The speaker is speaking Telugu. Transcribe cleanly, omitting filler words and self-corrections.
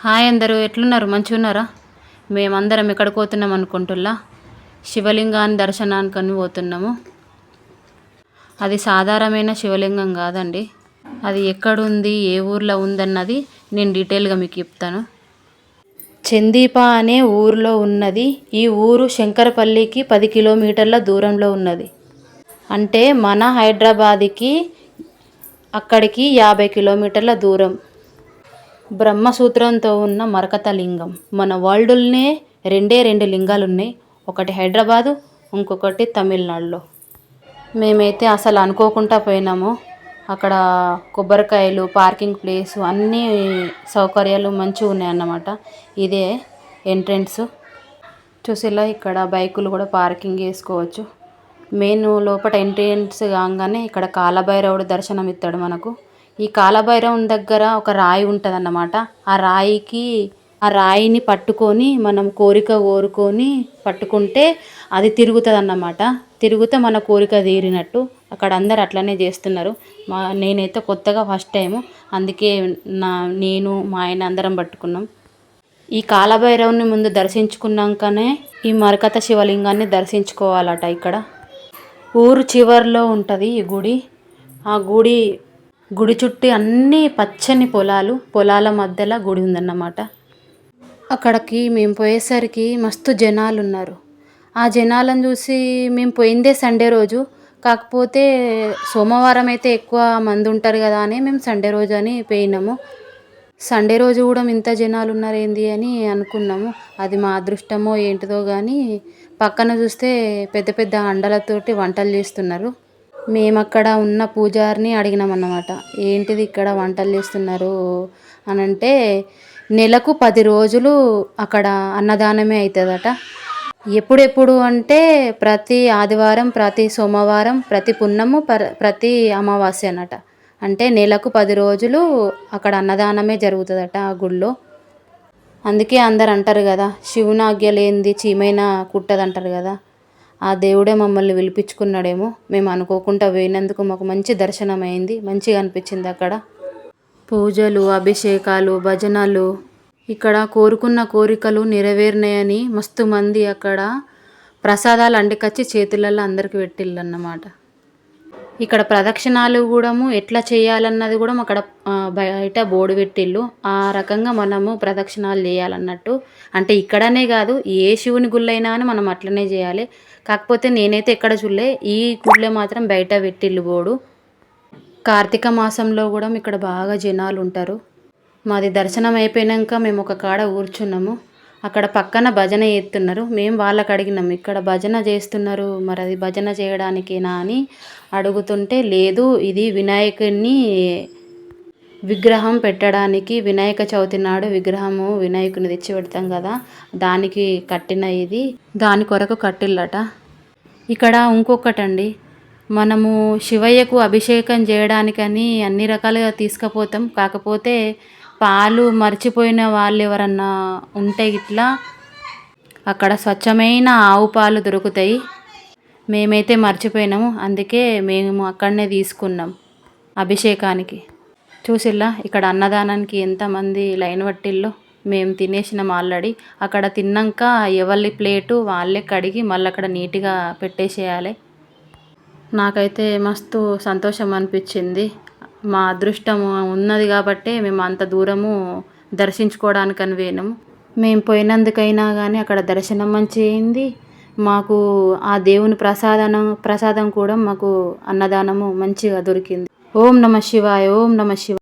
హాయ్ అందరూ ఎట్లున్నారు మంచిగున్నారా? మేమందరం ఎక్కడికి పోతున్నాం అనుకుంటుల్లా శివలింగాన్ని దర్శనానికని పోతున్నాము. అది సాధారణమైన శివలింగం కాదండి. అది ఎక్కడుంది ఏ ఊర్లో ఉందన్నది నేను డీటెయిల్గా మీకు చెప్తాను. చందీప అనే ఊరిలో ఉన్నది. ఈ ఊరు శంకరపల్లికి 10 కిలోమీటర్ల దూరంలో ఉన్నది. అంటే మన హైదరాబాద్కి అక్కడికి 50 కిలోమీటర్ల దూరం. బ్రహ్మసూత్రంతో ఉన్న మరకత లింగం. మన వరల్డ్లోనే రెండు లింగాలు ఉన్నాయి. ఒకటి హైదరాబాదు, ఇంకొకటి తమిళనాడులో. మేమైతే అసలు అనుకోకుండా పోయినాము. అక్కడ కొబ్బరికాయలు, పార్కింగ్ ప్లేసు అన్నీ సౌకర్యాలు మంచిగా ఉన్నాయన్నమాట. ఇదే ఎంట్రన్స్. చూసేలా ఇక్కడ బైకులు కూడా పార్కింగ్ చేసుకోవచ్చు. మెయిన్ లోపల ఎంట్రన్స్ కాగానే ఇక్కడ కాలభైరవుడు దర్శనం ఇస్తాడు మనకు. ఈ కాలభైరవుని దగ్గర ఒక రాయి ఉంటుంది అన్నమాట. ఆ రాయిని పట్టుకొని మనం కోరిక కోరుకొని పట్టుకుంటే అది తిరుగుతుంది అన్నమాట. తిరుగుతే మన కోరిక తీరినట్టు. అక్కడ అందరు అట్లనే చేస్తున్నారు. నేనైతే కొత్తగా ఫస్ట్ టైము, అందుకే నేను మా ఆయన అందరం పట్టుకున్నాం. ఈ కాలభైరవుని ముందు దర్శించుకున్నాకనే ఈ మరకత శివలింగాన్ని దర్శించుకోవాలట. ఇక్కడ ఊరు చివరిలో ఉంటుంది ఈ గుడి. ఆ గుడి చుట్టూ అన్నీ పచ్చని పొలాల మధ్యలో గుడి ఉందన్నమాట. అక్కడికి మేము పోయేసరికి మస్తు జనాలు ఉన్నారు. ఆ జనాలను చూసి మేము పోయిందే సండే రోజు. కాకపోతే సోమవారం అయితే ఎక్కువ మంది ఉంటారు కదా అని మేము సండే రోజు అని పోయినాము. సండే రోజు కూడా ఇంత జనాలు ఉన్నారు ఏంది అని అనుకున్నాము. అది మా అదృష్టమో ఏంటిదో కానీ పక్కన చూస్తే పెద్ద పెద్ద అండలతోటి వంటలు చేస్తున్నారు. మేము అక్కడ ఉన్న పూజారిని అడిగినామన్నమాట. ఏంటిది ఇక్కడ వంటలు చేస్తున్నారు అని అంటే, నెలకు 10 రోజులు అక్కడ అన్నదానమే అవుతుందట. ఎప్పుడెప్పుడు అంటే ప్రతి ఆదివారం, ప్రతి సోమవారం, ప్రతి పున్నము, ప్రతి అమావాస్య అన్నట. అంటే నెలకు 10 రోజులు అక్కడ అన్నదానమే జరుగుతుందట ఆ గుళ్ళో. అందుకే అందరు అంటారు కదా, శివుని ఆజ్ఞ లేనిది చీమైనా కుట్టదంటారు కదా. ఆ దేవుడే మమ్మల్ని పిలిపించుకున్నాడేమో. మేము అనుకోకుండా పోయినందుకు మాకు మంచి దర్శనం అయింది. మంచిగా అనిపించింది. అక్కడ పూజలు, అభిషేకాలు, భజనలు, ఇక్కడ కోరుకున్న కోరికలు నెరవేరినాయని మస్తు మంది అక్కడ ప్రసాదాలు అండికొచ్చి చేతులలో అందరికి పెట్టిళ్ళన్నమాట. ఇక్కడ ప్రదక్షిణాలు కూడా ఎట్లా చేయాలన్నది కూడా అక్కడ బయట బోర్డు పెట్టిళ్ళు. ఆ రకంగా మనము ప్రదక్షిణాలు చేయాలన్నట్టు. అంటే ఇక్కడనే కాదు, ఏ శివుని గుళ్ళైనా అని మనం అట్లనే చేయాలి. కాకపోతే నేనైతే ఎక్కడ చూడలే, ఈ గుళ్ళే మాత్రం బయట పెట్టిళ్ళు బోర్డు. కార్తీక మాసంలో కూడా ఇక్కడ బాగా జనాలు ఉంటారు. మాది దర్శనం అయిపోయాక మేము ఒక కాడ కూర్చున్నాము. అక్కడ పక్కన భజన చేస్తున్నారు. మేము వాళ్ళకి అడిగినాము, ఇక్కడ భజన చేస్తున్నారు, మరి అది భజన చేయడానికేనా అని అడుగుతుంటే, లేదు ఇది వినాయకుడిని విగ్రహం పెట్టడానికి, వినాయక చవితి నాడు వినాయకుని తెచ్చి పెడతాం కదా, దానికి కట్టిన ఇది, దాని కొరకు కట్టిల్లట. ఇక్కడ ఇంకొకటండి, మనము శివయ్యకు అభిషేకం చేయడానికని అన్ని రకాలుగా తీసుకుపోతాం. కాకపోతే పాలు మర్చిపోయిన వాళ్ళు ఎవరన్నా ఉంటే ఇట్లా అక్కడ స్వచ్ఛమైన ఆవు పాలు దొరుకుతాయి. మేమైతే మర్చిపోయినాము, అందుకే మేము అక్కడనే తీసుకున్నాం అభిషేకానికి. చూసిల్లా ఇక్కడ అన్నదానానికి ఎంతమంది లైన్ పట్టిల్లో. మేము తినేసినాం ఆల్రెడీ. అక్కడ తిన్నాక ఎవరి ప్లేటు వాళ్ళే కడిగి మళ్ళీ అక్కడ నీట్గా పెట్టేసేయాలి. నాకైతే మస్తు సంతోషం అనిపించింది. మా అదృష్టం ఉన్నది కాబట్టే మేము అంత దూరము దర్శించుకోవడానికని పోయినాము. మేము పోయినందుకైనా కానీ అక్కడ దర్శనం మంచిగా అయింది. మాకు ఆ దేవుని ప్రసాదం కూడా మాకు అన్నదానము మంచిగా దొరికింది. ఓం నమ శివాయ, ఓం నమ శివాయ.